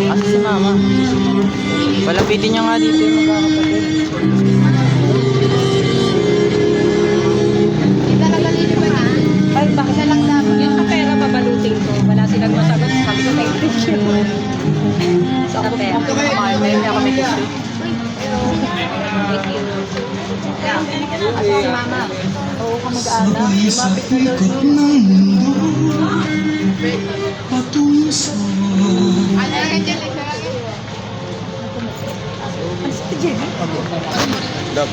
Ano si mama? Palapitin niya nga dito yung magkakapatid. Talagalito ba na? Ay, bakit na lang dapat? Yung sa pera babalutin ko. Wala silang masagot. Sabi ko thank you. Sa pera. Mayroon niya kami tissue. Thank you. Ako si mama. Oo ka mag-anak. Lumapit na doon. Ano yan dyan? Dab.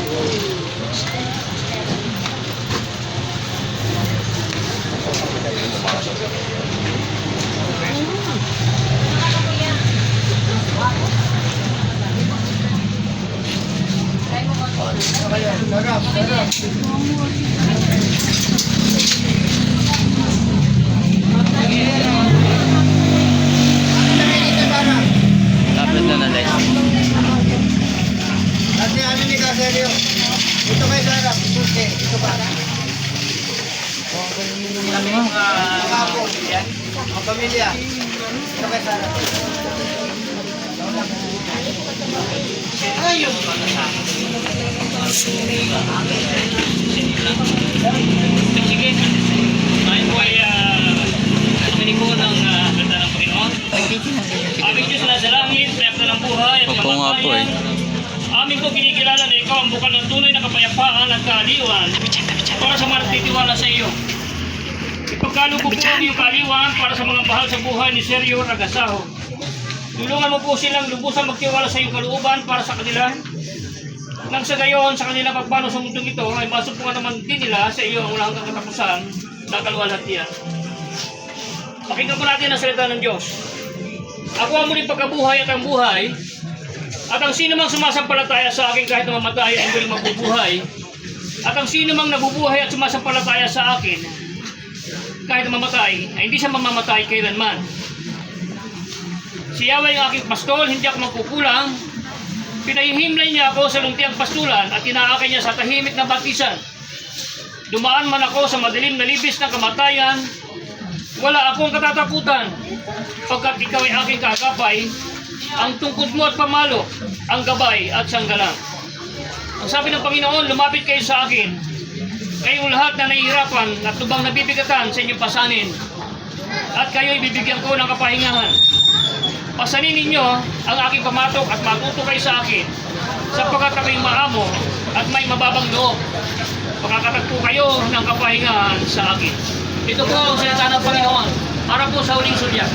Lapit na na live. Kasi ano ni Caserio? Ito kay Sarah, ito ba? Kaming kapo, ang pamilya. Ito kay Sarah. Ayun pala sa akin. Sige. Tayo po ay paminig po ng ganda ng Panginoon. Aming Diyos na sa langit, mayroon na ng buhay at Opo nga po eh. Amin po kinikilala na ikaw ang bukal ng tunay na kapayapaan at kaaliwan para sa mga nagtitiwala sa iyo. Ipagkaloob po ang iyong kaaliwan para sa mga bahal sa buhay ni Sergio Ragasaho. Tulungan mo po silang lubusang magtiwala sa iyong kalooban para sa kanila. Nang sa gayon, sa kanilang pagpano sa mundong ito, ay masumpungan naman din nila sa iyo ang walang hanggang katapusan na kaluwalhatian. Pakinggan po natin ang salita ng Diyos. Ako ang muling pagkabuhay at ang buhay, at ang sino mang sumasampalataya sa akin kahit na mamatay ay muling mabubuhay. At ang sino mang nabubuhay at sumasampalataya sa akin kahit na mamatay ay hindi siya mamamatay kailanman. Si Yahweh ang aking pastol, hindi ako magkukulang. Pinahihimlay niya ako sa lumpiang pastulan at tinaakin niya sa tahimik na batisan. Dumaan man ako sa madilim na libis ng kamatayan, wala akong katatakutan, pagkat ikaw ay aking kagapay, ang tungkod mo at pamalo, ang gabay at sanggalang. Ang sabi ng Panginoon, lumapit kayo sa akin, kayong lahat na nahihirapan at lubang nabibigatan sa inyong pasanin, at kayo'y bibigyan ko ng kapahingahan. Pasanin ninyo ang aking pamatok at matuto kayo sa akin, sapagkat ako'y maamo at may mababang loob. Makakatagpo kayo ng kapahingahan sa akin. Ito po ang salita ng Panginoon para po sa huling sulya.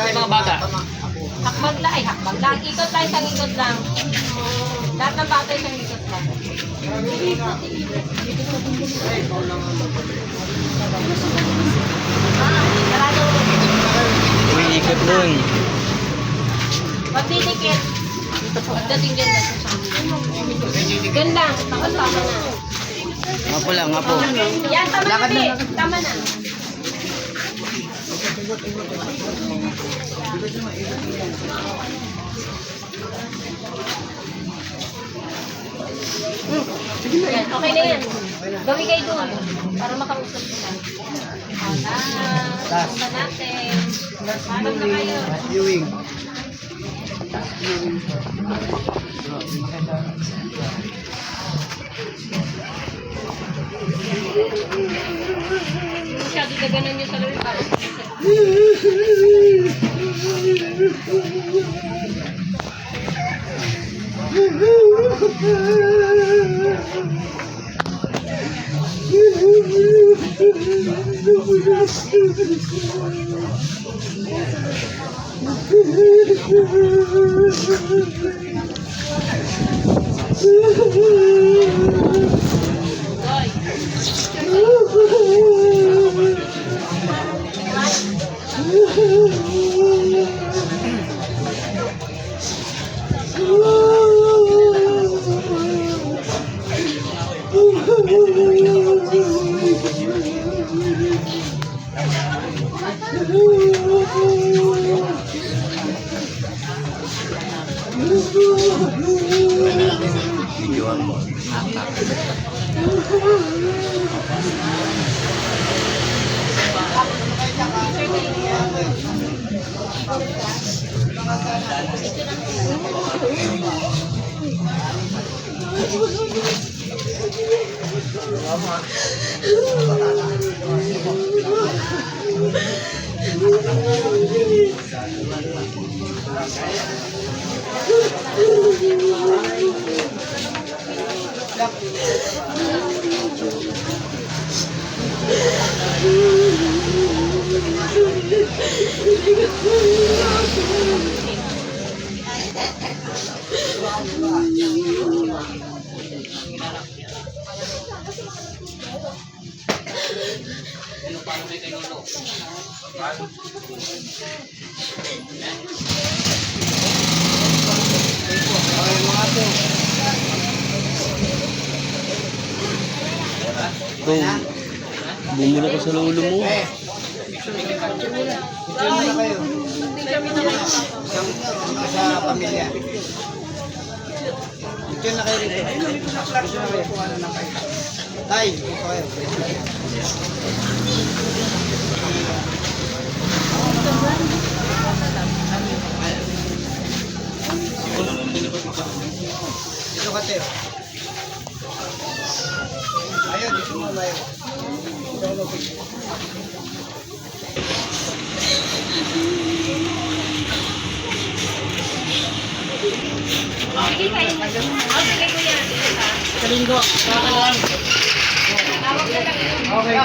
Mga bata. Hakbang lang, ay hakbang lang. Ikot tayo sa ikot lang. Lahat ng bata isang ikot lang. Umiikot dun. Magdidikit. Pagdating dyan lang sa Gan lang. Tapos tama na. Nga po lang, nga po. Yan, tama na, Bi. Tama na. Yan, okay na yan. Gawin kayo doon para makausap sila. Punta natin. Paano na kayo? Viewing. Masyado na ganun yung salary para sa Videoan mo. Bumula ka sa lolo mo. Picture muna kayo. Sa pamilya. Picture na kayo rito. Picture na kayo kung ano na kayo. Tay, dito kayo. Dito ka, Teo. Ayun, dito mo tayo. Sige kayo. Sige kuya. Kalinggo. Tawag na lang yun. Okay.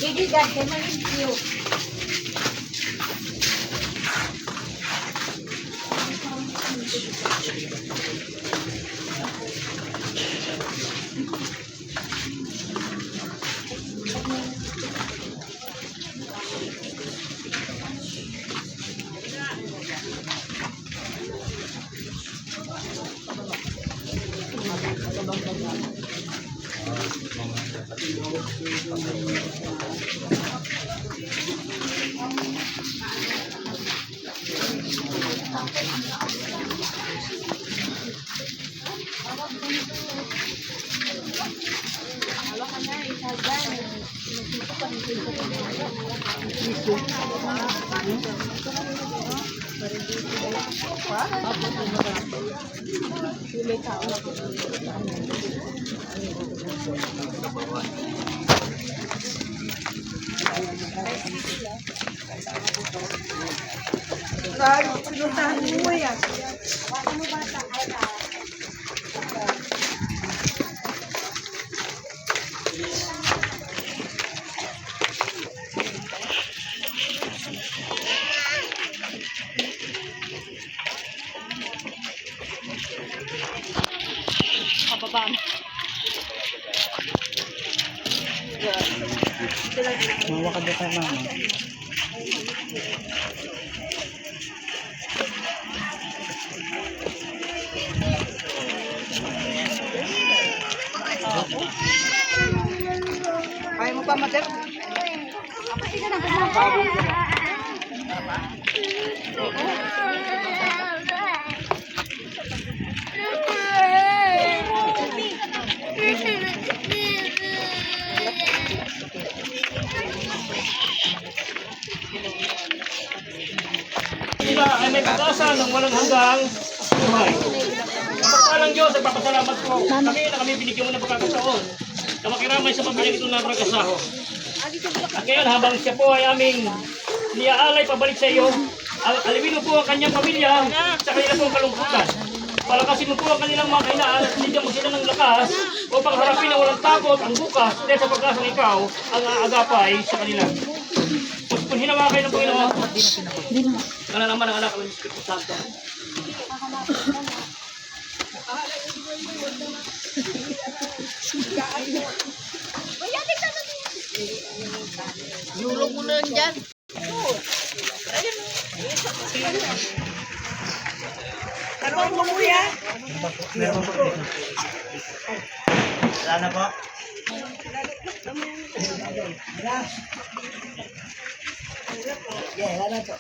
Gigi, God, can I meet you? Kababa mo. Mawa ka doon kay mama. Kaya mo pa, Mater? Sila ay may pag-asa ng walang hanggang buhay. Pagpalang Diyos, nagpapasalamat po. Kami binigyan mo ng pagkakataon na makiramay sa pamilya itong nagkakasaho. At ngayon, habang siya po ay aming niaalay pabalik sa iyo, aliwin mo po ang kanyang pamilya sa kanila pong kalungkutan. Palakasin mo po ang kanilang mga kainaan at binigyan mo sila ng lakas upang harapin na walang takot ang bukas dahil sa pag-asang ikaw ang aagapay sa kanila. Kung hinawa kayo ng Panginoon, wala naman ang anak ng Espiritu Santo. Yulong mo na yan dyan. Ano mo kuya? Wala na po. Yeah, wala na po.